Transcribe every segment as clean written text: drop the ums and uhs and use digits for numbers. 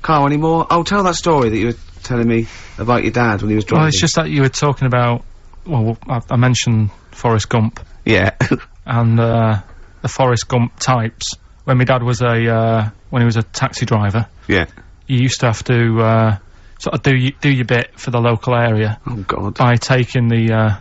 Carl, any more? Oh, tell that story that you were telling me about your dad when he was driving. Well, it's just that you were talking about, well, I mentioned Forrest Gump. Yeah. And, the Forrest Gump types. When my dad was when he was a taxi driver. Yeah. You used to have to, sort of do your bit for the local area. Oh, God. By taking the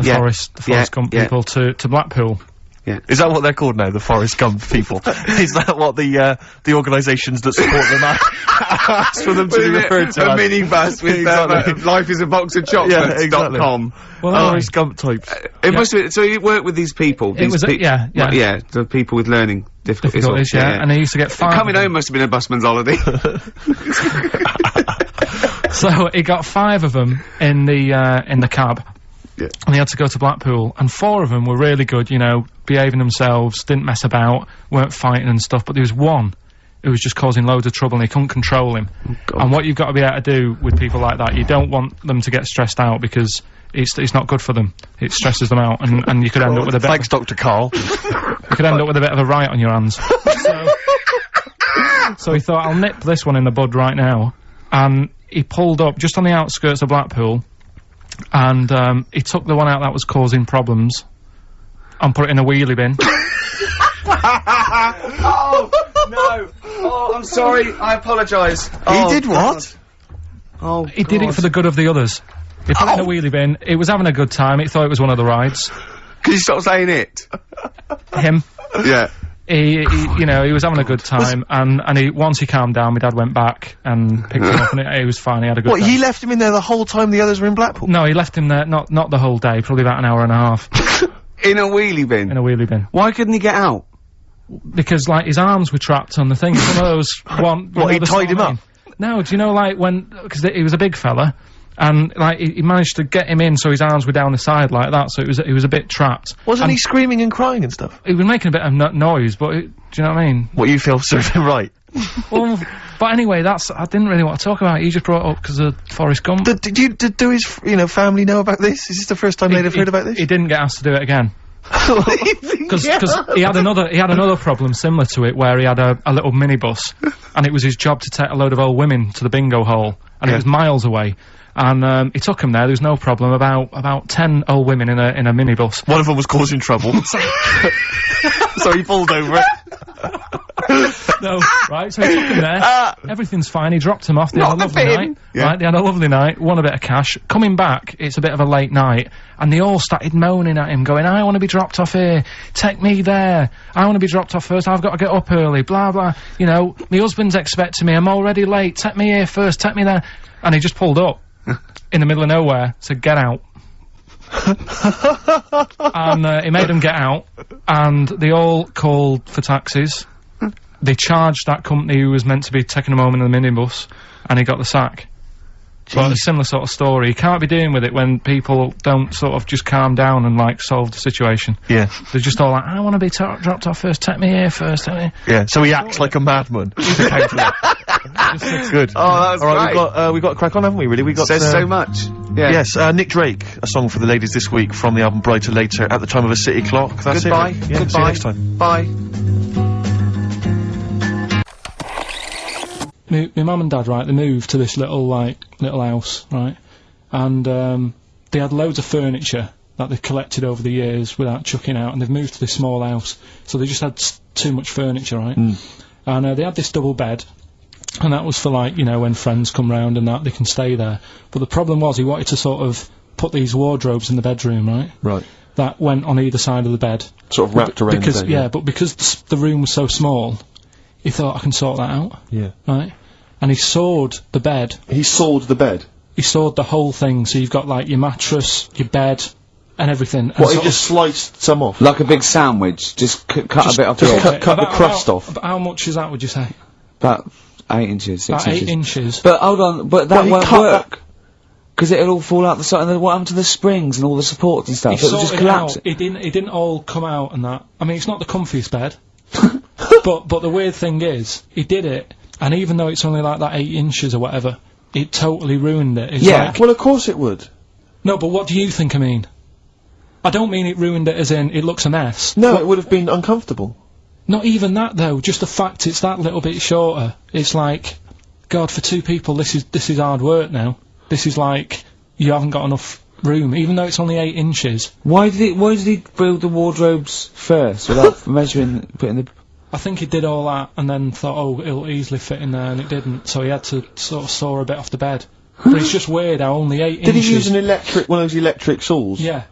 Forrest Gump people to Blackpool. Yeah. Is that what they're called now, the Forrest Gump people? Is that what the organisations that support them ask for them to be referred to? A minibus with Life is a Box of Chocolates.com. Well, Forrest Gump types. It must have been, so you worked with these people? It was, yeah, the people with learning difficulties. And they used to get 5 Coming home must have been a busman's holiday. So he got 5 of them in the cab. Yeah. And he had to go to Blackpool, and 4 of them were really good, you know, behaving themselves, didn't mess about, weren't fighting and stuff, but there was one who was just causing loads of trouble and he couldn't control him. Oh, and what you've got to be able to do with people like that, you don't want them to get stressed out, because it's not good for them. It stresses them out, and you could end up with a bit Thanks, Dr. Carl. you could end up with a bit of a riot on your hands. So he thought, I'll nip this one in the bud right now, and he pulled up just on the outskirts of Blackpool, and he took the one out that was causing problems and put it in a wheelie bin. Oh, no. Oh, I'm sorry. I apologise. He did what? Oh, He did it for the good of the others. He put it in a wheelie bin. He was having a good time. He thought it was one of the rides. Can you stop saying it? Him. Yeah. He you know, he was having a good time, and once he calmed down, my dad went back and picked him up, and he was fine. He had a good time. What, he left him in there the whole time the others were in Blackpool? No, he left him there, not the whole day, probably about an hour and a half. In a wheelie bin? In a wheelie bin. Why couldn't he get out? Because, like, his arms were trapped on the thing. It's one of those What, he tied him up? No, do you know, like, because he was a big fella, and, like, he managed to get him in so his arms were down the side like that, so he was a bit trapped. Wasn't he screaming and crying and stuff? He was making a bit of noise, but, do you know what I mean? What, you feel served him right? Well, but anyway, I didn't really want to talk about it. He just brought it up because of Forrest Gump. Do his, family know about this? Is this the first time they'd have heard about this? He didn't get asked to do it again. Because he had another problem similar to it, where he had a little minibus, and it was his job to take a load of old women to the bingo hole, and it was miles away. And he took him there. There was no problem. About 10 old women in a minibus. One of them was causing trouble, so he pulled over it. No, right, so he took him there, everything's fine, he dropped him off, they had a lovely night, right, they had a lovely night, won a bit of cash, coming back, it's a bit of a late night, and they all started moaning at him, going, I want to be dropped off here, take me there, I want to be dropped off first, I've got to get up early, blah blah, you know, my husband's expecting me, I'm already late, take me here first, take me there, and he just pulled up, in the middle of nowhere, said, get out. And he made them get out, and they all called for taxis. They charged that company who was meant to be taking him home in the minibus, and he got the sack. But a similar sort of story. You can't be dealing with it when people don't sort of just calm down and, like, solve the situation. Yeah. They're just all like, I want to be dropped off first, take me here first, take me. Yeah, so he acts like a madman. Good. Oh, that's Alright, we've got a crack on, haven't we, really? We got says so much. Yeah. Yes, Nick Drake, a song for the ladies this week from the album Brighter Later, At the Time of a City Clock. That's Goodbye. it. Yeah, Goodbye. see you next time. Bye. My mum and dad, right, they moved to this little house, right, and they had loads of furniture that they've collected over the years without chucking out, and they've moved to this small house, so they just had too much furniture, right, and they had this double bed, and that was for, like, you know, when friends come round and that, they can stay there, but the problem was he wanted to sort of put these wardrobes in the bedroom, right, that went on either side of the bed. Sort of wrapped around the bed, yeah, but because the room was so small, he thought, I can sort that out. Yeah. Right? And he sawed the bed. He sawed the bed? He sawed the whole thing, so you've got, like, your mattress, your bed, and everything. And What, he just sliced some off? Like a big sandwich, just cut a bit off the edge. Cut the crust off. But how much is that, would you say? About 8 inches, 6 About inches. 8 inches. But hold on, but that he won't cut work. Because it'll all fall out the side, and then what happened to the springs and all the supports and stuff? He It'll just sorted it collapse. out. It didn't all come out and that. I mean, it's not the comfiest bed. but the weird thing is, he did it, and even though it's only like that 8 inches or whatever, it totally ruined it. It's like, well, of course it would. no, but what do you think I mean? I don't mean it ruined it as in, it looks a mess. No, it would have been uncomfortable. Not even that, though, just the fact it's that little bit shorter. It's like, God, for 2 people, this is hard work now. This is like, you haven't got enough room, even though it's only 8 inches. Why did he build the wardrobes first without measuring, putting the... I think he did all that and then thought, oh, it'll easily fit in there, and it didn't, so he had to sort of saw a bit off the bed. But it's just weird how only 8 inches... Did he use one of those electric saws? Yeah.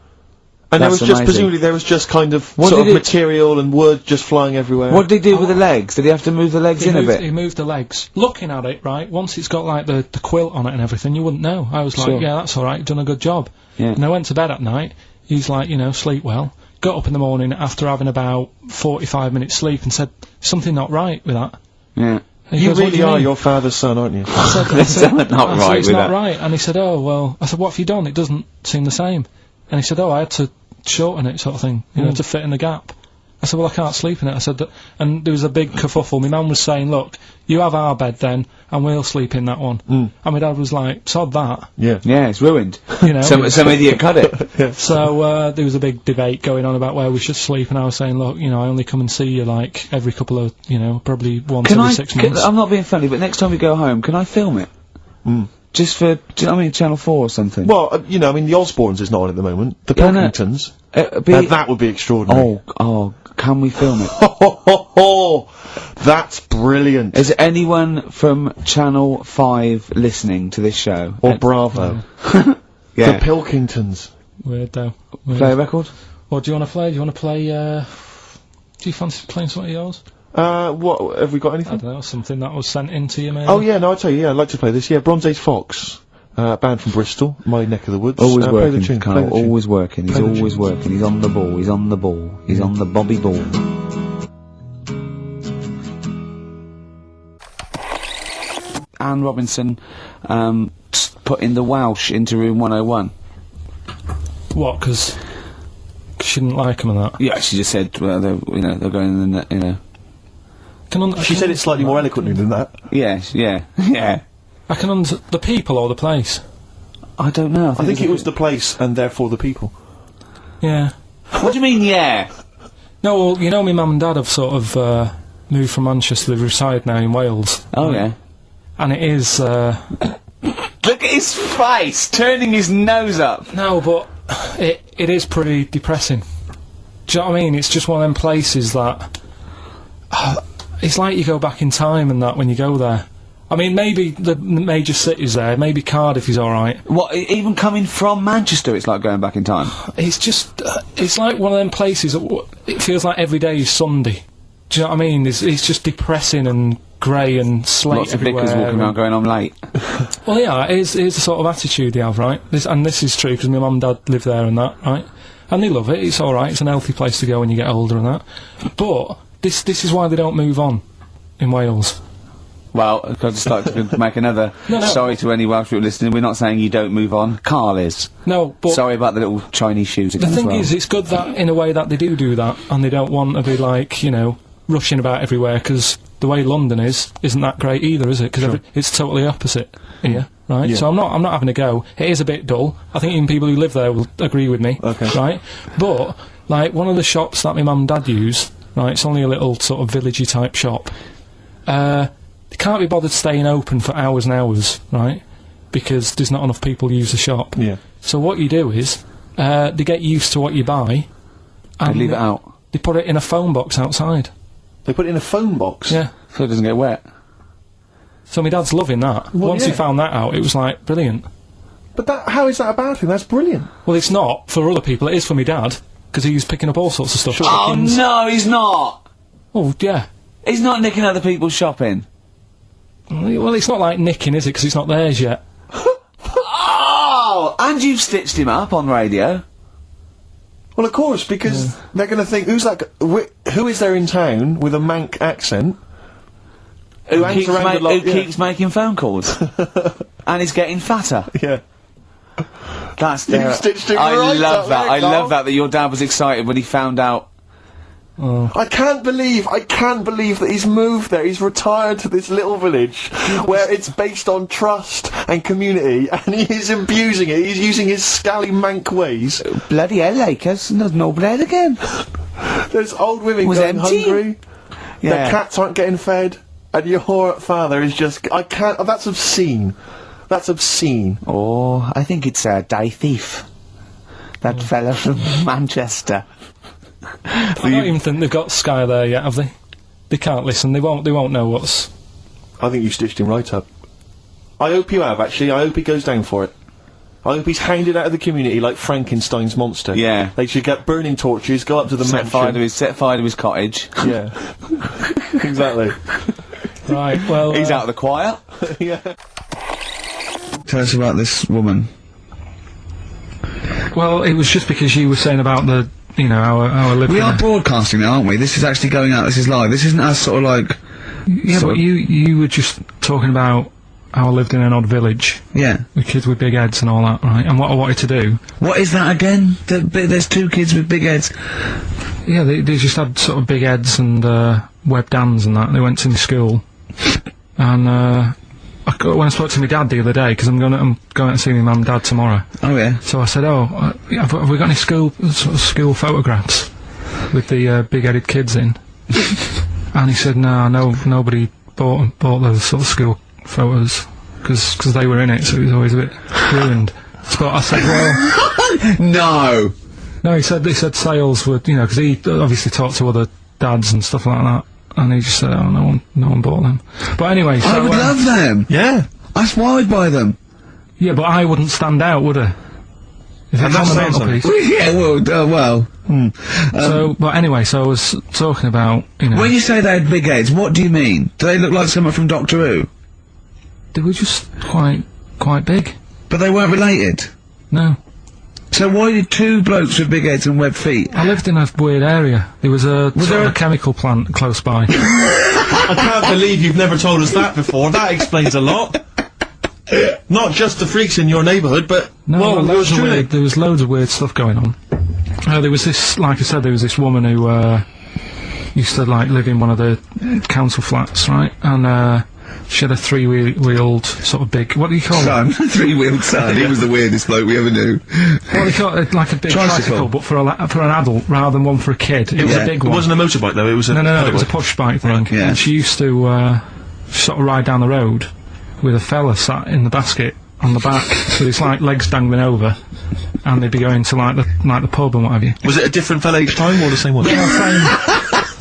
And there That's was just, amazing. presumably there was just kind of What sort of did it- material and wood just flying everywhere. What did he do with the legs? Did he have to move the legs in a bit? He moved the legs. Looking at it, right, once it's got like the quilt on it and everything, you wouldn't know. I was like, Sure. yeah, that's alright, done a good job. Yeah. And I went to bed at night, he's like, you know, sleep well. Got up in the morning after having about 45 minutes sleep and said, something not right with that. Yeah. And he You goes, "What do really are mean?" your father's son, aren't you? I said, There's something not I said, right it's with not that. right. And he said, oh, well, I said, what have you done? It doesn't seem the same. And he said, oh, I had to shorten it, sort of thing, you know, to fit in the gap. I said, well, I can't sleep in it. I said, and there was a big kerfuffle. My mum was saying, look, you have our bed then, and we'll sleep in that one. And my dad was like, sod that, Yeah. Yeah, it's ruined. you know. Some idiot cut it. So, there was a big debate going on about where we should sleep, and I was saying, look, you know, I only come and see you, like, every couple of, you know, probably once every 6 months. I'm not being funny, but next time we go home, can I film it? Just for, do you know what I mean, Channel 4 or something? Well, you know, I mean, the Osbournes is not on at the moment. The Yeah, I know. Pilkingtons. Be- That would be extraordinary. oh, can we film it? That's brilliant. Is anyone from Channel 5 listening to this show? Or Bravo. Yeah. The Pilkingtons. Weird, though. Weird. Play a record? What do you want to play? Do you want to play, do you fancy playing something of yours? What, have we got I anything? don't know, something that was sent in to you, maybe? Oh yeah, no, I'll tell you, yeah, I'd like to play this. Yeah, Bronze Age Fox. Band from Bristol, my neck of the woods. Always play working, the tune, play Carl, the tune. always working. He's Play the always tune. working. He's on the ball. He's on the ball. He's on the Bobby ball. Anne Robinson put in the Welsh into room 101. What, 'cause she didn't like him and that? Yeah, she just said, well, they're going in the, you know. She said it slightly more eloquently than that. Yes, yeah, yeah. I can the people or the place? I don't know. I think it was the place and therefore the people. Yeah. What do you mean, yeah? No, well, you know, my mum and dad have sort of, moved from Manchester, they reside now in Wales. Oh, yeah. And it is, Look at his face, turning his nose up. no, but it is pretty depressing. Do you know what I mean? It's just one of them places that, it's like you go back in time and that when you go there. I mean, maybe the major cities there, maybe Cardiff is alright. What, even coming from Manchester, it's like going back in time? It's just, it's like one of them places that it feels like every day is Sunday. Do you know what I mean? It's just depressing and grey and slate Lots of everywhere. vicars walking around going, I'm late. Well, yeah, it is the sort of attitude they have, right? This is true, because my mum and dad live there and that, right? And they love it, it's alright, it's an healthy place to go when you get older and that. But, this is why they don't move on in Wales. Well, I'd just like to make another No. sorry to any Welsh people listening. We're not saying you don't move on. Carl is. No, but Sorry about the little Chinese shoes the again as thing well. is, it's good that, in a way, that they do that, and they don't want to be, like, you know, rushing about everywhere, because the way London isn't that great either, is it? Because it's totally opposite here, right? Yeah. So I'm not having a go. It is a bit dull. I think even people who live there will agree with me, Okay. right? But, like, one of the shops that my mum and dad use, right, it's only a little sort of villagey type shop, they can't be bothered staying open for hours and hours, right? Because there's not enough people use the shop. Yeah. So what you do is, they get used to what you buy, And leave it out. they put it in a phone box outside. They put it in a phone box. Yeah. So it doesn't get wet. So my dad's loving that. Well, Once he yeah. found that out, it was like, brilliant. But how is that a bad thing? That's brilliant. Well, it's not for other people, it is for my dad, because he's picking up all sorts of stuff. Oh, Chickens. no, he's not. Oh, yeah. He's not nicking other people's shopping. Well, it's not like nicking, is it? Because it's not theirs yet. Oh, and you've stitched him up on radio. Well, of course, because they're going to think, who is there in town with a Manc accent? Who, hangs keeps, around a lot, yeah. keeps making phone calls. And he's getting fatter. Yeah. That's You've stitched it I right love up that. there, I Carl. love that your dad was excited when he found out. I can't believe that he's moved there. He's retired to this little village where it's based on trust and community, and he is abusing it. He's using his scally Manc ways. Bloody hell, Lakers, there's no bread again. There's old women Was going empty. hungry. Yeah. Their cats aren't getting fed. and your father is just... I can't... Oh, that's obscene. That's obscene. Oh, I think it's Day Thief. That fella from Manchester. I don't even think they've got Sky there yet, have they? They can't listen. They won't know what's... I think you stitched him right up. I hope you have, actually. I hope he goes down for it. I hope he's hounded out of the community like Frankenstein's monster. Yeah. They should get burning torches, go up to the Set fire mansion. to his cottage. Yeah. Exactly. Right, well... He's out of the choir. Yeah. Tell us about this woman. Well, it was just because you were saying about the, our living... We are broadcasting now, aren't we? This is actually going out, this is live. This isn't us sort of like... Yeah, but you were just talking about how I lived in an odd village. Yeah. With kids with big heads and all that, right? And what I wanted to do... What is that again? There's 2 kids with big heads. Yeah, they just had sort of big heads and webbed hands and that. They went to my school. And when I spoke to my dad the other day, because I'm going to see my mum and dad tomorrow. Oh, yeah. So I said, have we got any school photographs with the big-headed kids in? And he said, no, nobody bought those sort of school photos, because they were in it, so it was always a bit ruined. So I said, well... No, he said sales were, because he obviously talked to other dads and stuff like that, and he just said, oh, no one bought them. But anyway, so... I would love them! Yeah. That's why I'd buy them. Yeah, but I wouldn't stand out, would I? If it's on the mantelpiece. Yeah, well... So, but anyway, so I was talking about, When you say they had big heads, what do you mean? Do they look like someone from Doctor Who? They were just quite big. But they weren't related? No. So why did 2 blokes with big heads and webbed feet? I lived in a weird area. There was a chemical plant close by. I can't believe you've never told us that before. That explains a lot. Not just the freaks in your neighbourhood, but... No, there was loads of weird stuff going on. There was this, like I said, there was this woman who used to live in one of the council flats, right? And she had a 3-wheeled sort of big, what do you call it? 3-wheeled son. He was the weirdest bloke we ever knew. Well, they call it like a big tricycle, but for an adult rather than one for a kid. It was a big one. It wasn't a motorbike though. It was a no. It was a push bike thing. Yeah. And she used to sort of ride down the road with a fella sat in the basket on the back with his legs dangling over, and they'd be going to the pub and what have you. Was it a different fella each time or the same one?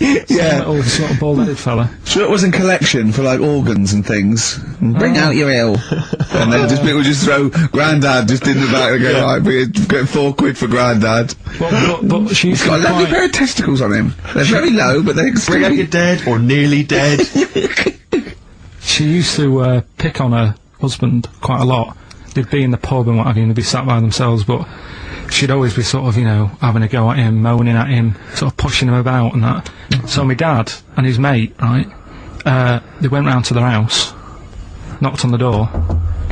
Yeah, little sort of bald-headed fella. Sure, it was in collection for organs and things. Bring out your ale, and then people just throw Grandad just in the back and go, right, we get £4 for Grandad. But she's got a lovely pair of testicles on him. They're very low, but they're bring out your dead or nearly dead. She used to pick on her husband quite a lot. They'd be in the pub and what have you, and they'd be sat by themselves, but she'd always be sort of, having a go at him, moaning at him, sort of pushing him about and that. So my dad and his mate, right, they went round to their house, knocked on the door,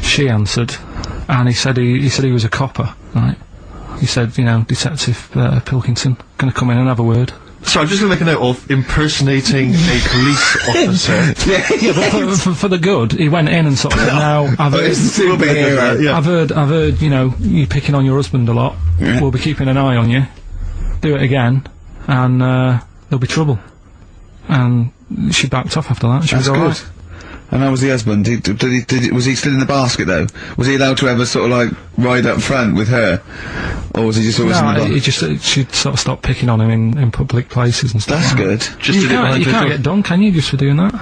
she answered, and he said he was a copper, right? He said, Detective Pilkington, gonna come in and have a word. So I'm just going to make a note of impersonating a police officer. For the good, he went in and sort of said, "Now I've heard, you picking on your husband a lot. Yeah. We'll be keeping an eye on you. Do it again, and there'll be trouble." And she backed off after that. She was all right. And how was the husband? Was he still in the basket though? Was he allowed to ever sort of ride up front with her, or was he just always in the basket? She'd sort of stopped picking on him in public places and stuff. That's good. You can't get done, can you, just for doing that?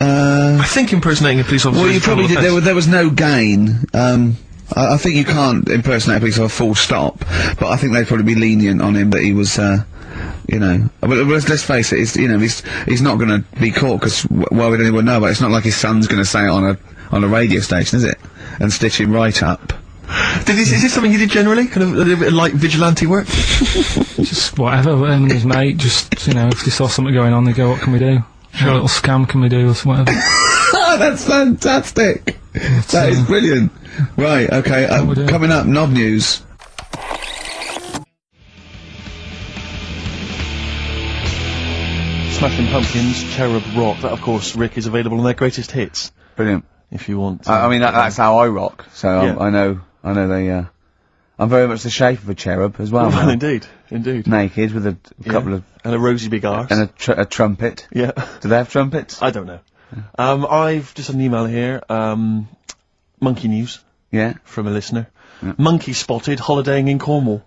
I think impersonating a police officer. Well, you probably did. There was no gain. I think you can't impersonate a police officer full stop, but I think they'd probably be lenient on him that he was. But let's face it, he's not going to be caught, because why would anyone know? But it's not like his son's going to say it on a radio station, is it? And stitch him right up. Is this something he did generally? Kind of a little bit like vigilante work? Just whatever, him and his mate, just, if they saw something going on, they go, what can we do? Sure. A little scam can we do, or whatever. That's fantastic! That is brilliant. Right, okay, coming up, Knob News. Smashing Pumpkins, Cherub Rock. That, of course, Rick, is available on their greatest hits. Brilliant. If you want. I mean, that's how I rock. So yeah. I know they. I'm very much the shape of a cherub as well. Well, indeed. Naked with a couple of and a rosy big arse and a trumpet. Yeah. Do they have trumpets? I don't know. I've just had an email here, monkey news. Yeah. From a listener. Yeah. Monkey spotted holidaying in Cornwall.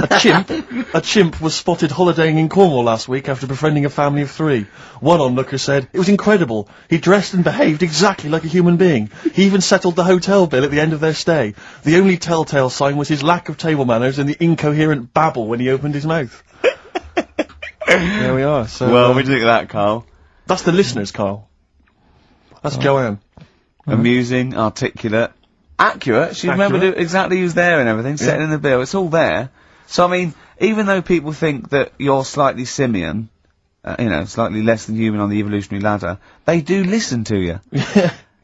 A chimp was spotted holidaying in Cornwall last week after befriending a family of 3. One onlooker said, "It was incredible. He dressed and behaved exactly like a human being. He even settled the hotel bill at the end of their stay. The only telltale sign was his lack of table manners and the incoherent babble when he opened his mouth." There we are. So, well, what do you think of that, Carl? That's the listeners, Carl. That's Joanne. Amusing, articulate, accurate. She remembered exactly who's there and everything, setting in the bill. It's all there. So, I mean, even though people think that you're slightly simian, you know, slightly less than human on the evolutionary ladder, they do listen to you.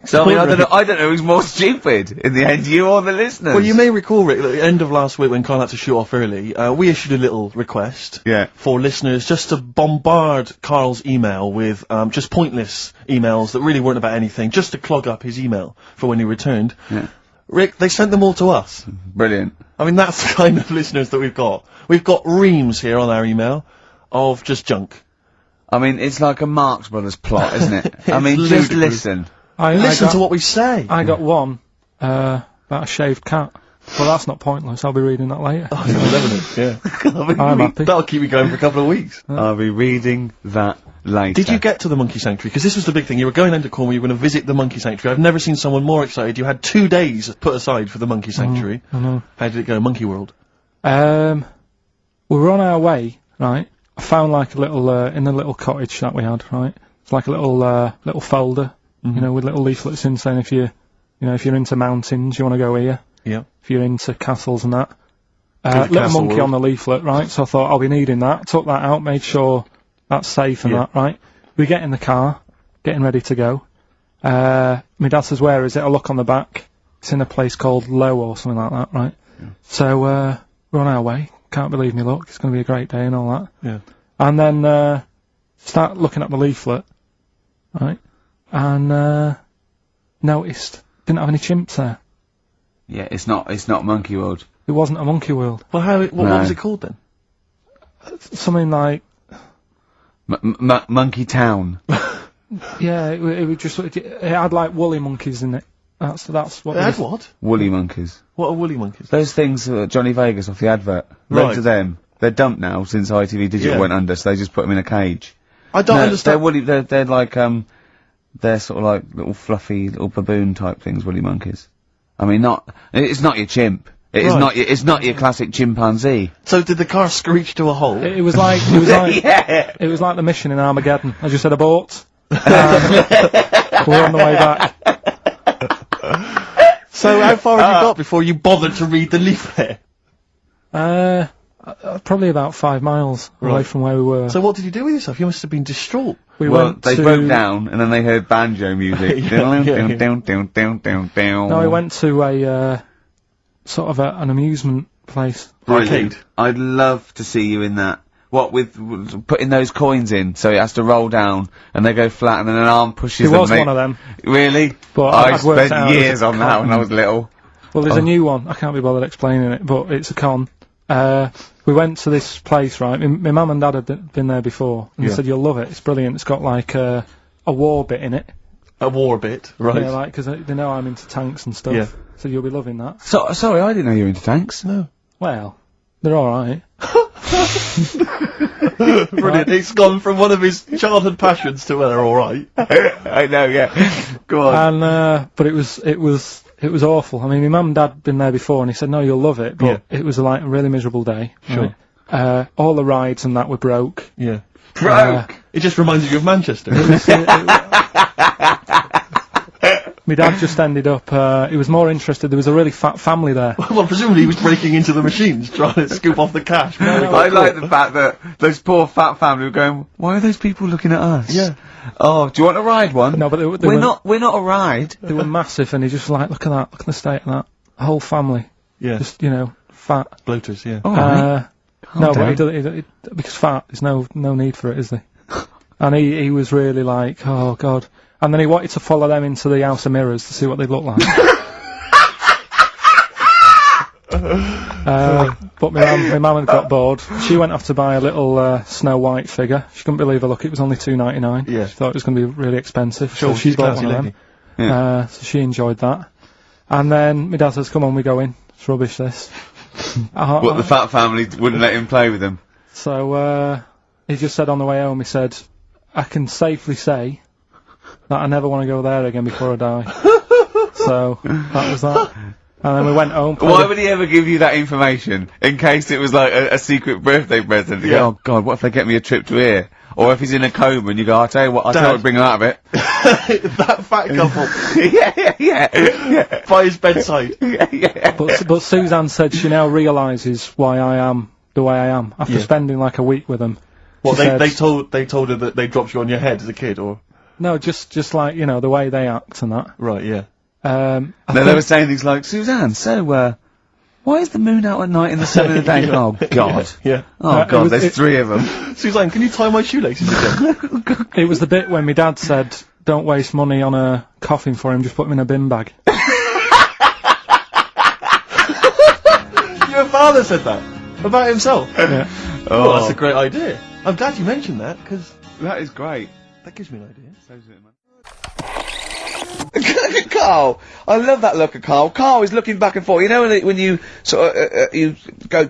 So, I mean, I don't know who's more stupid in the end, you or the listeners. Well, you may recall, Rick, at the end of last week when Carl had to shoot off early, we issued a little request for listeners just to bombard Carl's email with just pointless emails that really weren't about anything, just to clog up his email for when he returned. Yeah. Rick, they sent them all to us. Brilliant. I mean, that's the kind of listeners that we've got. We've got reams here on our email of just junk. I mean, it's like a Marx Brothers plot, isn't it? I mean, ludicrous. just listen. Listen to what we say. I got one about a shaved cat. Well, that's not pointless. I'll be reading that later. Oh, it's 11, yeah. I'm happy. That'll keep me going for a couple of weeks. I'll be reading that later. Did you get to the monkey sanctuary? Because this was the big thing. You were going into Cornwall, you were going to visit the monkey sanctuary. I've never seen someone more excited. You had 2 days put aside for the monkey sanctuary. I know. How did it go, Monkey World? We were on our way, right? I found like a little, in the little cottage that we had, right? It's like a little folder, you know, with little leaflets in saying if you're into mountains, you want to go here. Yeah. If you're into castles and that. Little monkey on the leaflet, right? So I thought I'll be needing that. Took that out, made sure that's safe and that, right? We get in the car, getting ready to go. My dad says, "Where is it?" I look on the back. It's in a place called Low or something like that, right? Yeah. So, we're on our way. Can't believe me luck. It's going to be a great day and all that. Yeah. And then, start looking at the leaflet, right? And, noticed didn't have any chimps there. Yeah, it's not Monkey World. It wasn't a monkey world. Well, what was it called then? Something like... Monkey Town. Yeah, it was just... It had, like, woolly monkeys in it. That's what... It had what? Woolly monkeys. What are woolly monkeys? Those things, Johnny Vegas off the advert. Loads of them. They're dumped now since ITV Digital went under, so they just put them in a cage. I don't understand. They're woolly, they're like, they're sort of like little fluffy, little baboon type things, woolly monkeys. I mean, it's not your chimp. It's not your classic chimpanzee. So did the car screech to a halt? It was like it was like the mission in Armageddon. I just said abort. We're on the way back. So how far had you got before you bothered to read the leaflet? Probably about 5 miles away from where we were. So what did you do with yourself? You must have been distraught. They broke down and then they heard banjo music. No, we went to a sort of an amusement place. Arcade. I'd love to see you in that. What with putting those coins in, so it has to roll down and they go flat, and then an arm pushes them. There was one of them. Really? But I spent years on that when I was little. Well, there's a new one. I can't be bothered explaining it, but it's a con. We went to this place, right? My mum and dad had been there before, and they said, "You'll love it. It's brilliant. It's got like a war bit in it." A war bit, right? Yeah, like because they know I'm into tanks and stuff. Yeah. So you'll be loving that. So sorry, I didn't know you were into tanks. No. Well, they're all right. Brilliant. It's gone from one of his childhood passions to, well, they're all right. I know, yeah. Go on. And but it was awful. I mean, my mum and dad had been there before, and he said, "No, you'll love it." But it was like a really miserable day. Sure. Right? All the rides and that were broke. Yeah. Broke. It just reminded you of Manchester. My dad just ended up, he was more interested, there was a really fat family there. Well, presumably he was breaking into the machines, trying to scoop off the cash. I like the fact that those poor fat family were going, "Why are those people looking at us?" Yeah. Oh, do you want to ride one? No, but we're not a ride. They were massive, and he just like, look at the state of that. The whole family. Yeah. Just, fat. Bloaters, yeah. No, but because fat, there's no need for it, is there? And he was really like, oh god. And then he wanted to follow them into the House of Mirrors to see what they look like. But my mum had got bored. She went off to buy a little Snow White figure. She couldn't believe her luck. It was only $2.99. Yeah. She thought it was going to be really expensive. Sure, so she she's bought classy one of lady. them. So she enjoyed that. And then my dad says, "Come on, we go in. It's rubbish, this." What, the fat family wouldn't let him play with them? So he just said on the way home, he said, "I can safely say that I never want to go there again before I die." So that was that. And then we went home. Why would he ever give you that information? In case it was like a secret birthday present. You go, oh God, what if they get me a trip to here? Or if he's in a coma and you go, I'll tell you what, bring him out of it. That fat couple. yeah. By his bedside. But Suzanne said she now realises why I am the way I am after spending like a week with them. Well, She said- they told her that they dropped you on your head as a kid, or No, just like, you know, the way they act and that. right? Yeah. No, they were saying things like, Suzanne, so, why is the moon out at night in the sun in the day? Oh, God. Yeah. Oh, God, there's 3 of them. Suzanne, can you tie my shoelaces again? It was the bit when my dad said, "Don't waste money on a coffin for him, just put him in a bin bag." Your father said that about himself. Yeah. Oh, that's a great idea. I'm glad you mentioned that, because That is great. that gives me an idea. Look at Carl. I love that look at Carl. Carl is looking back and forth. You know when you sort of you go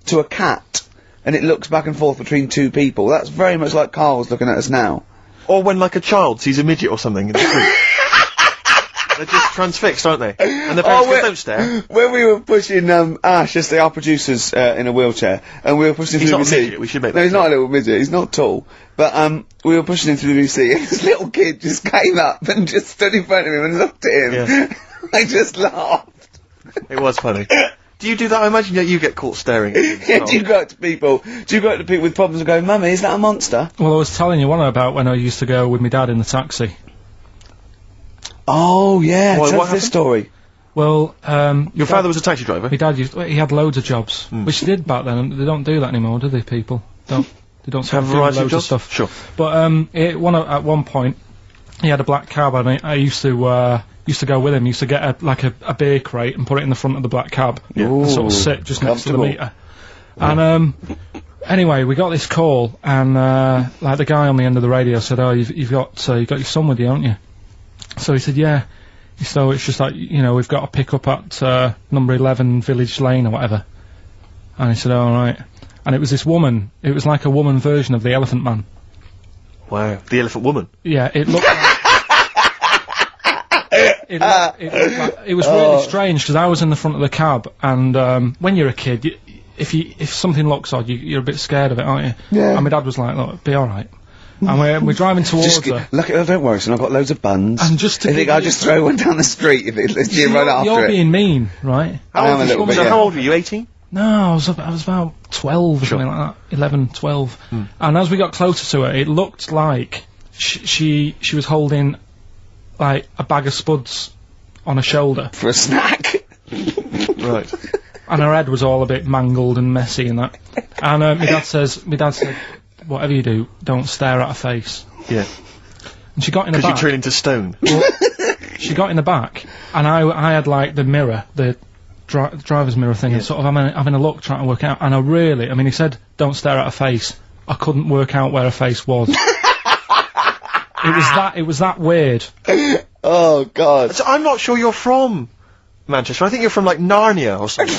to a cat and it looks back and forth between 2 people. That's very much like Carl's looking at us now. Or when, like, a child sees a midget or something in the street. They're just transfixed, aren't they? And the parents go, don't stare. When we were pushing Ash, just our producers, in a wheelchair, and we were pushing him He's through not the a VC. midget, we should make No, that he's not a little midget. He's not tall. But we were pushing him through the VC, and this little kid just came up and just stood in front of him and looked at him. Yeah. I just laughed. It was funny. Do you do that? I imagine that you get caught staring at him. Yeah, do you go up to people with problems and go, "Mummy, is that a monster?" Well, I was telling you one about when I used to go with my dad in the taxi. Oh yeah, Why, tell what us this happened? story. Well, Your father was a taxi driver? my dad he had loads of jobs, which they did back then, and they don't do that anymore, do they, people? They don't Have a do variety of loads jobs? stuff. Sure. But at one point, he had a black cab, and I used to go with him. Used to get a beer crate and put it in the front of the black cab, and sort of sit just next to the Comfortable. meter. And anyway, we got this call, and like the guy on the end of the radio said, "Oh, you've got your son with you, haven't you?" So he said, "Yeah." So it's just like, you know, we've got to pick up at number 11 Village Lane or whatever. And he said, "All right." And it was this woman. It was like a woman version of the Elephant Man. Wow. The Elephant Woman. Yeah, it looked like... it was really strange, because I was in the front of the cab, and when you're a kid, if something looks odd, you're a bit scared of it, aren't you? Yeah. And my dad was like, "Look, be alright." And we're driving towards her. Look, don't worry, son, I've got loads of buns. And just to I think give I'll you- just throw one down the street if you run after You're it. being mean, right? I am a little bit, So yeah. how old were you, 18? No, I was about 12 or something like that, 11, 12. And as we got closer to her, it looked like she was holding like a bag of spuds on her shoulder, For a snack. Right. and her head was all a bit mangled and messy and that. And my dad said, "Whatever you do, don't stare at her face." Yeah. And she got in the Because you back. turn into stone. She got in the back, and I had like the mirror, the driver's mirror thing, and sort of having a look, trying to work out. And I mean, he said, "Don't stare at her face." I couldn't work out where her face was. It was that weird. Oh, God. So I'm not sure you're from Manchester. I think you're from, like, Narnia or something.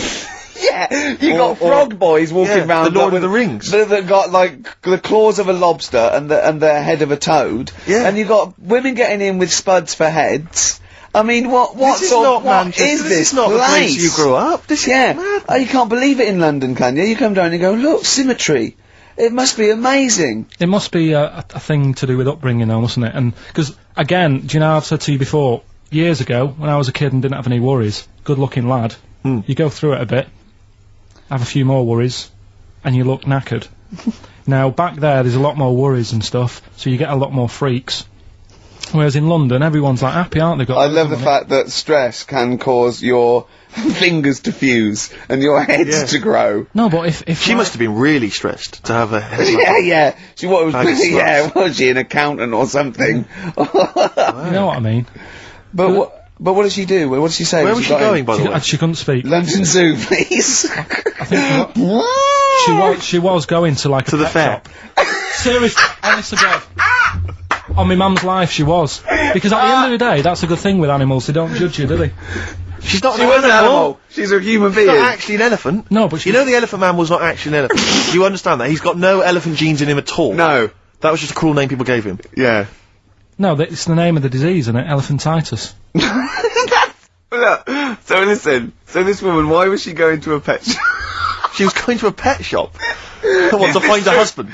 Yeah, you got Or- frog boys walking yeah, around the Lord like, of the Rings. that got like the claws of a lobster and the head of a toad. Yeah. And you got women getting in with spuds for heads. I mean, what This is sort not of, what Manchester. is This is not place? the place you grew up. This is Yeah. mad. Oh, you can't believe it in London, can you? You come down and you go, look, symmetry. It must be amazing. It must be a thing to do with upbringing, though, mustn't it? And because again, do you know, I've said to you before, years ago when I was a kid and didn't have any worries, good-looking lad, you go through it a bit, have a few more worries, and you look knackered. Now back there's a lot more worries and stuff, so you get a lot more freaks. Whereas in London, everyone's like happy, aren't they? Got I loads love of the money. fact that stress can cause your fingers to fuse and your heads Yeah. to grow. No, but if She must have been really stressed to have a head like Yeah, yeah. She what was Bag of yeah, sluts. was she an accountant or something? you know what I mean. But what? But what did she do? What did she say? Where when was she got in? going, by the way? She couldn't speak. London Zoo, please. I think she was going to like To a the pet fair. shop. Seriously, honest to God. On my mum's life, she was. Because at the end of the day, that's a good thing with animals. They don't judge you, do they? She's not She was an animal. She's a human being. She's not actually an elephant. No, but You know the Elephant Man was not actually an elephant. You understand that? He's got no elephant genes in him at all. No. That was just a cruel name people gave him. Yeah. No, it's the name of the disease, isn't it? Elephantitis. Look, so listen. So this woman, why was she going to a pet shop? She was going to a pet shop. What, to find a husband?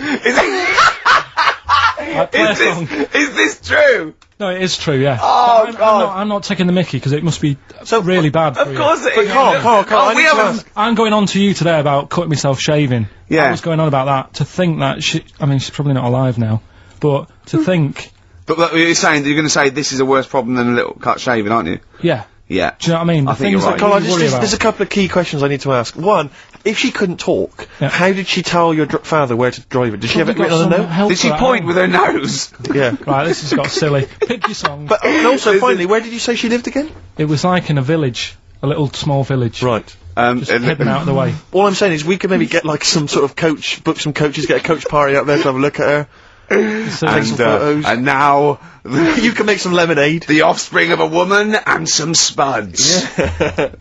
Is this true? No, it is true, yeah. Oh, But God. I'm not taking the mickey, because it must be really bad for Of you. course it But is. Carl, I we need to haven't. ask. I'm going on to you today about cutting myself shaving. Yeah. I was going on about that. To think that she's probably not alive now, but to think, But you're saying that you're going to say this is a worse problem than a little cut shaving, aren't you? yeah. Yeah. Do you know what I mean? I The think you're things right. that Carl, you worry about. there's a couple of key questions I need to ask. One, if she couldn't talk, Yeah. how did she tell your father where to drive it? Did she have it Probably written on got a some note? help Did she for that, point haven't with her nose? Yeah. you? Right, this has got silly. Pick your song. But and also, Is finally, where did you say she lived again? It was like in a village, a little small village. Right. Just hidden out of the way. All I'm saying is we could maybe get like some sort of coach, book some coaches, get a coach party up there to have a look at her. So Take some photos. And now You can make some lemonade. the offspring of a woman and some spuds.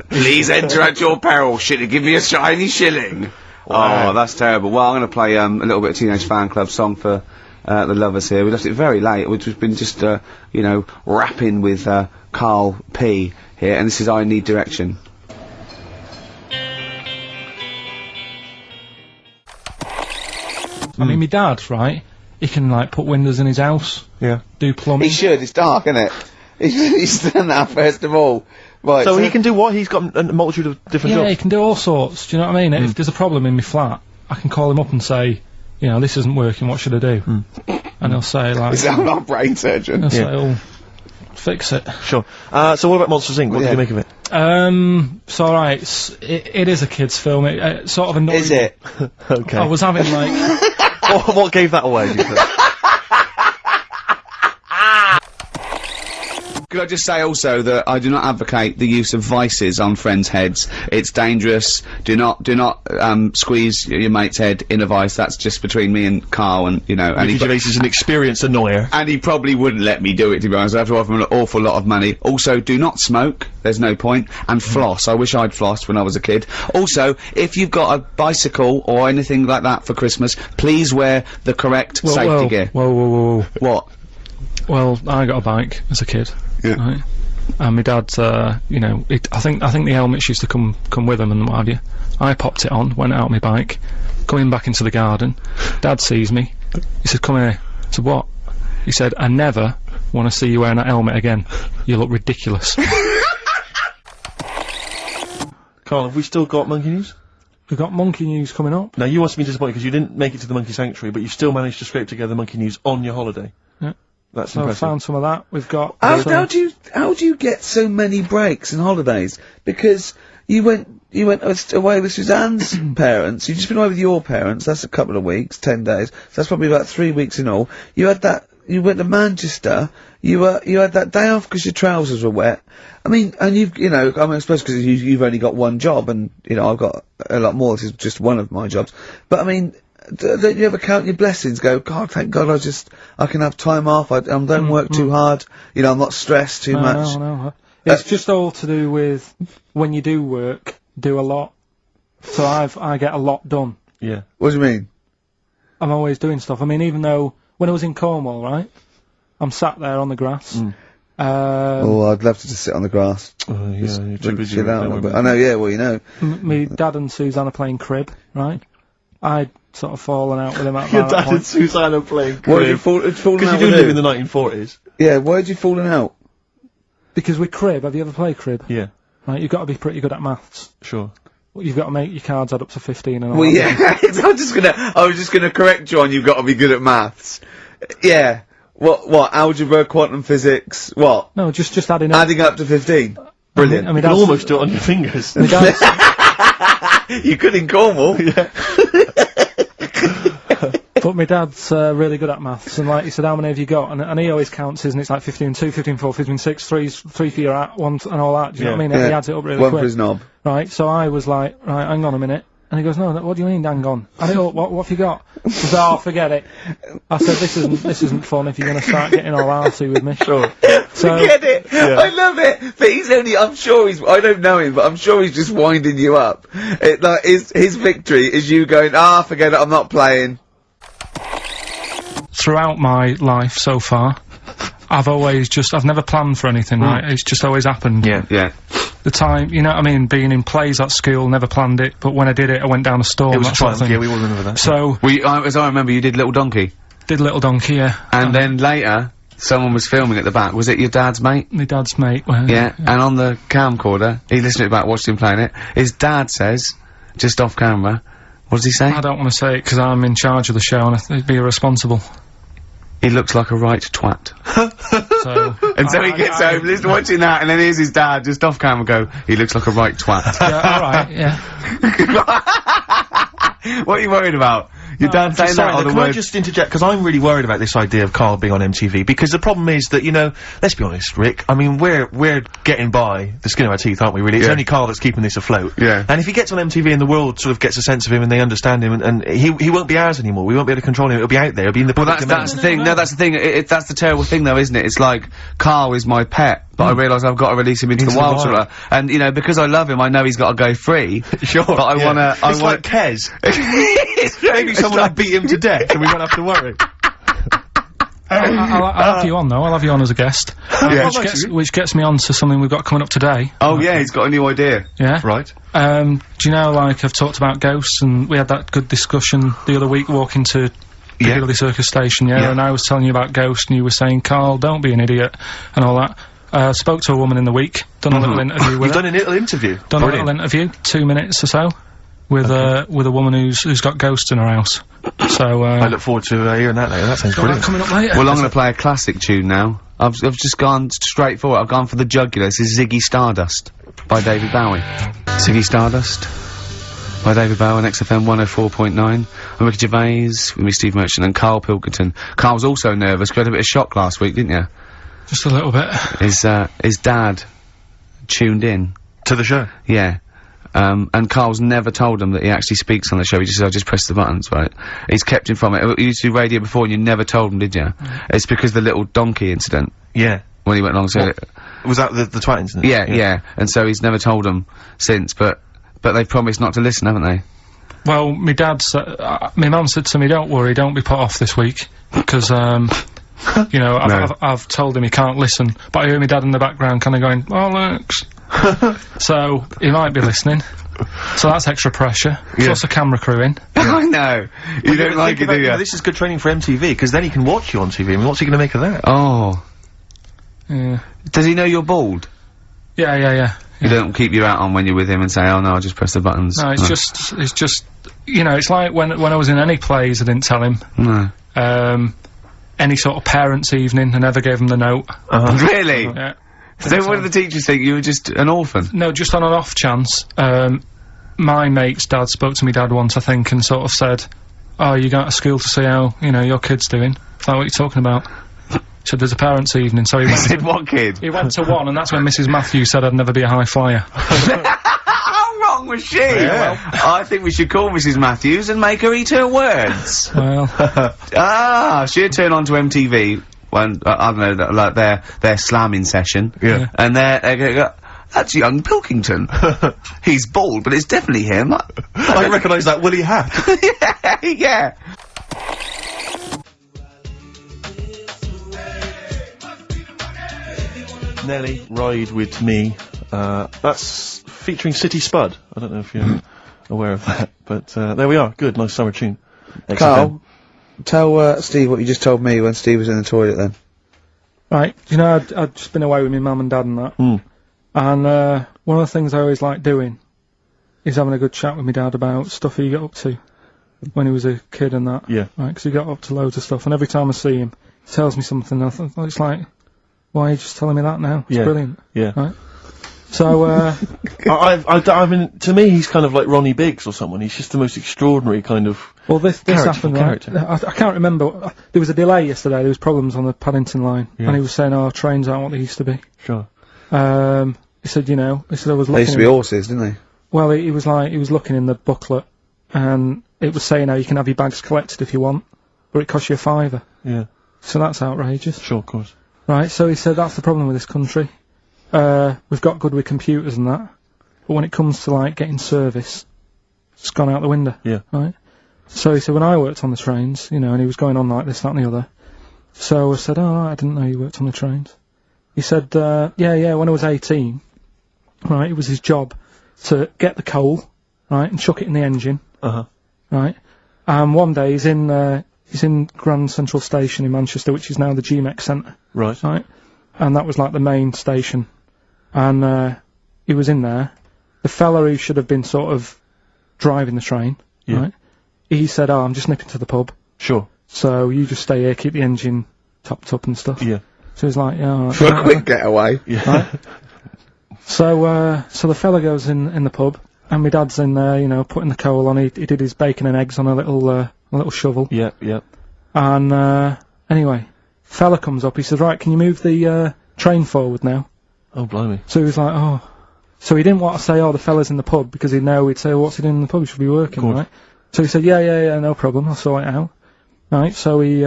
Please enter at your peril. Should give me a shiny shilling. Wow. Oh, that's terrible. Well, I'm going to play a little bit of Teenage Fan Club song for the lovers here. We left it very late, which has been just you know, rapping with Carl P here, and this is I Need Direction. I mean, my dad, right? He can like put windows in his house, Yeah. do plumbing. He should. It's dark, isn't it? He's done that first of all. Right. So he can do what? He's got a multitude of different Yeah, jobs. he can do all sorts. Do you know what I mean? If there's a problem in my flat, I can call him up and say, you know, this isn't working. What should I do? And he'll say like, Is that not a brain surgeon? he'll say, "Oh, fix it." Sure. So what about Monsters Inc? What Yeah. do you make of it? It's alright. It is a kids' film. It sort of annoyed Is me. it? Okay. I was having like, what gave that away? Do you think? Could I just say also that I do not advocate the use of vices on friends' heads. It's dangerous. Do not squeeze your mate's head in a vice. That's just between me and Carl, and you know. And Ricky Gervais is an experienced annoyer. and he probably wouldn't let me do it, to be honest. I have to offer him an awful lot of money. Also, do not smoke. There's no point. And floss. I wish I'd flossed when I was a kid. Also, if you've got a bicycle or anything like that for Christmas, please wear the correct safety gear. Whoa. What? Well, I got a bike as a kid. Yeah. Right? And my dad, you know, I think the helmets used to come with them and what have you. I popped it on, went out on my bike, coming back into the garden. Dad sees me. He said, "Come here." I said, "What?" He said, "I never want to see you wearing that helmet again. You look ridiculous." Carl, have we still got Monkey News? We've got Monkey News coming up. Now, you must be disappointed because you didn't make it to the Monkey Sanctuary, but you still managed to scrape together Monkey News on your holiday. Yeah. That's So I impressive. found some of that. We've got... How do you get so many breaks and holidays? Because you went away with Suzanne's parents. You've just been away with your parents. That's a couple of weeks, 10 days. So that's probably about 3 weeks in all. You had that. You went to Manchester. You had that day off because your trousers were wet. I mean, and I suppose because you've only got one job, and you know I've got a lot more. This is just one of my jobs. But I mean, don't you ever count your blessings? Go, God, thank God, I can have time off. I don't work too hard. You know, I'm not stressed too much. No. It's just all to do with when you do work, do a lot. So I get a lot done. Yeah. What do you mean? I'm always doing stuff. I mean, even though when I was in Cornwall, right, I'm sat there on the grass. Oh, I'd love to just sit on the grass. Yeah, you're too Just busy. chill right out a now, little bit. aren't I know, yeah, well, you know. Me dad and Suzanne are playing crib, right? I'd sort of fallen out with him at you? Your that dad point. and Susanna playing Why did you crib. fallen Because out you do with live who? in the 1940s. Yeah, why did you fallen out? Because with crib, have you ever played crib? Yeah, Right, you've got to be pretty good at maths. sure. You've got to make your cards add up to 15 and all Well, that. yeah, I was just gonna correct you on you've got to be good at maths. Yeah. What, algebra, quantum physics, what? No, just adding up. Adding up to 15. Brilliant. I mean, You can almost do it on your fingers. my dad's, You could in Cornwall. Yeah. But my dad's really good at maths, and like he said, how many have you got? And he always counts his, and it's like 15-2, 15-4, 15-6, 3 for your at, 1 and all that. Do you know what I mean? He adds it up really One quick. for his knob. Right, so I was like, right, hang on a minute. And he goes, no, what do you mean, hang on? I said, what have you got? He said, oh, forget it. I said, this isn't fun if you're going to start getting all arsey with me. Sure. So, forget it! Yeah. I love it! But he's only, I don't know him, but I'm sure he's just winding you up. His victory is you going, forget it, I'm not playing. Throughout my life so far, I've never planned for anything, right? It's just always happened. Yeah. The time, you know what I mean, being in plays at school, never planned it, but when I did it, I went down a storm. It was a triumph, sort of thing. yeah, we all remember that. So, as I remember, you did Little Donkey. Did Little Donkey, yeah. And then later, someone was filming at the back. Was it your dad's mate? My dad's mate. Well, yeah, and on the camcorder, he listened to it back, watched him playing it. His dad says, just off camera, what does he say? I don't want to say it because I'm in charge of the show and I'd be irresponsible. He looks like a right twat. So he gets home, watching that, and then here's his dad just off camera go, he looks like a right twat. Yeah, alright, yeah. What are you worried about? Your dad saying that, or the Can I just interject, because I'm really worried about this idea of Carl being on MTV, because the problem is that, you know, let's be honest, Rick, I mean, we're getting by the skin of our teeth, aren't we, really? It's only Carl that's keeping this afloat. Yeah. And if he gets on MTV and the world sort of gets a sense of him and they understand him, and he won't be ours anymore, we won't be able to control him, it'll be out there, it'll be in the public domain. That's the thing, that's the thing, that's the terrible thing though, isn't it? It's like, Carl is my pet, but I realise I've got to release him into the wild, sort of. And, you know, because I love him, I know he's got to go free. Sure. But I wanna, It's like Kez. Maybe someone will beat him to death and we won't have to worry. I'll have you on though, I'll have you on as a guest. Which gets me on to something we've got coming up today. Oh yeah, he's got a new idea. Yeah. Right. Do you know, like, I've talked about ghosts, and we had that good discussion the other week walking to Piccadilly Circus Station, and I was telling you about ghosts, and you were saying, Carl, don't be an idiot, and all that. Spoke to a woman in the week, done a little interview with her. You've done a little interview? Done a little interview, 2 minutes or so, with a woman who's got ghosts in her house. So, I look forward to hearing that later, that sounds brilliant. Coming up later. Well, I'm gonna play a classic tune now. I've just gone straight for it, I've gone for the jugular. This is Ziggy Stardust by David Bowie. Ziggy Stardust by David Bowie on XFM 104.9. I'm Ricky Gervais, with me Steve Merchant and Karl Pilkington. Karl was also nervous, 'cause you had a bit of shock last week, didn't you? Just a little bit. His dad tuned in. To the show? Yeah. And Carl's never told him that he actually speaks on the show. He just says, I just press the buttons, right? He's kept him from it. You used to do radio before and you never told him, did you? It's because the little donkey incident. Yeah. When he went along to it. Was that the twat incident? Yeah. And so he's never told him since, but they've promised not to listen, haven't they? Well, my dad said, my mum said to me, don't worry, don't be put off this week, because, you know, I've told him he can't listen, but I hear my dad in the background kinda going, bollocks. So, he might be listening. So that's extra pressure. Plus a camera crew in. I know. You don't like it, do you? This is good training for MTV, because then he can watch you on TV. I mean, what's he gonna make of that? Oh. Yeah. Does he know you're bald? Yeah. You don't keep your hat on when you're with him and say, oh no, I'll just press the buttons. No, it's just, you know, it's like when I was in any plays, I didn't tell him. No. Any sort of parents' evening, I never gave him the note. Really? Yeah. So what did the teachers think? You were just an orphan? No, just on an off chance. My mate's dad spoke to me dad once, I think, and sort of said, oh, you go to school to see how, you know, your kid's doing. Is that what you're talking about? So there's a parents' evening, so he went said, what kid? He went to one, and that's when Mrs. Matthews said I'd never be a high flyer. How wrong was she? Yeah. Well, I think we should call Mrs. Matthews and make her eat her words. Well. She'd turn on to MTV when, I don't know, like their slamming session. Yeah. And they go, that's young Pilkington. He's bald, but it's definitely him. I recognise that woolly hat. yeah. Nelly, Ride With Me, that's featuring City Spud. I don't know if you're aware of that, but there we are, good, nice summer tune. Carl, tell Steve what you just told me when Steve was in the toilet then. Right, you know, I'd just been away with my mum and dad and that, and one of the things I always like doing is having a good chat with my dad about stuff he got up to when he was a kid and that. Yeah. Right, 'cause he got up to loads of stuff, and every time I see him, he tells me something, and I think, well, it's like, why are you just telling me that now? It's brilliant. Yeah. Right? So, I mean, to me, he's kind of like Ronnie Biggs or someone. He's just the most extraordinary kind of. well, this happened, right? character. I can't remember. There was a delay yesterday. There was problems on the Paddington line, Yeah. and he was saying, "Oh, trains aren't what they used to be." Sure. He said, I was looking. They used to be horses, didn't they? Well, he was looking in the booklet, and it was saying how you can have your bags collected if you want, but it costs you £5. Yeah. So that's outrageous. Sure, of course. Right, so he said that's the problem with this country. We've got good with computers and that, but when it comes to, like, getting service, it's gone out the window. Yeah. Right? So he said, when I worked on the trains, and he was going on like this, that and the other. So I said, oh, I didn't know you worked on the trains. He said, yeah, when I was 18, right, it was his job to get the coal, right, and chuck it in the engine. Uh-huh. Right? And one day he's in Grand Central Station in Manchester, which is now the GMX Centre. Right. Right? And that was like the main station. And he was in there. The fella who should have been sort of driving the train, Yeah. right? He said, oh, I'm just nipping to the pub. Sure. So you just stay here, keep the engine topped up and stuff. Yeah. So he's like, yeah, all right. For a quick getaway. Yeah. Right? So the fella goes in the pub, and my dad's in there, putting the coal on. He did his bacon and eggs on a little shovel. Yeah, yeah. And anyway, fella comes up. He says, right, can you move the train forward now? Oh, blimey. So he was like, oh. So he didn't want to say, oh, the fella's in the pub, because he'd know he'd say, well, what's he doing in the pub? He should be working, Good. right? So he said, yeah, no problem. I'll sort it out. Right, so he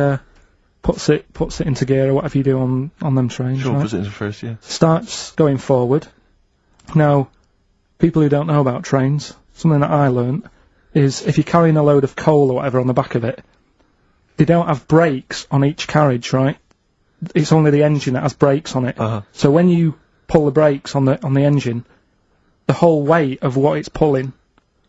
puts it into gear or whatever you do on them trains. Sure, right? puts it into first, yeah. Starts going forward. Now, people who don't know about trains, something that I learnt is if you're carrying a load of coal or whatever on the back of it, they don't have brakes on each carriage, right? It's only the engine that has brakes on it. Uh-huh. So when you pull the brakes on the engine, the whole weight of what it's pulling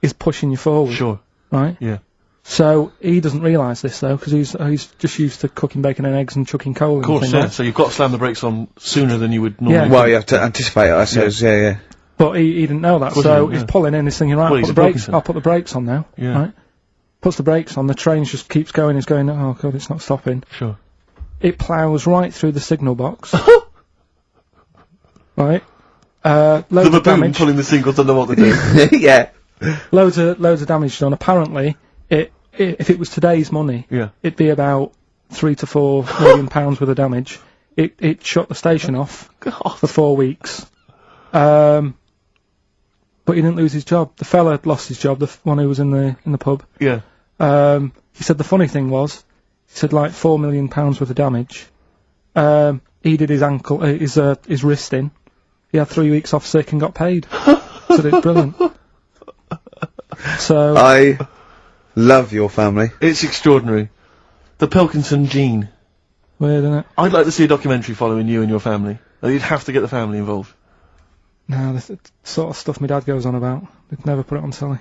is pushing you forward. Sure. Right? Yeah. So he doesn't realise this though, because he's just used to cooking bacon and eggs and chucking coal in. Of course, thing, yeah. right? So you've got to slam the brakes on sooner than you would normally. Yeah. Well, you have to anticipate it, I suppose. Yeah. But he didn't know that, course so he didn't, he's yeah. pulling in, he's thinking, right, Well, I'll he's put the a brakes. Pilkington. I'll put the brakes on now. Yeah. Right? Puts the brakes on, the train just keeps going, he's going, oh god, it's not stopping. Sure. It ploughs right through the signal box. Right? Loads The of baboon damage. pulling the signals don't know what to do. Yeah. Loads of damage done. Apparently, if it was today's money, Yeah. it'd be about £3 to £4 million worth of damage. It shut the station off for 4 weeks. But he didn't lose his job. The fella had lost his job, the one who was in the pub. Yeah. He said the funny thing was, he said like £4 million worth of damage. He did his ankle, his wrist in. He had 3 weeks off sick and got paid. So it's brilliant. So I love your family. It's extraordinary. The Pilkington gene. weird, isn't it? I'd like to see a documentary following you and your family. You'd have to get the family involved. No, the sort of stuff my dad goes on about. They'd never put it on telly.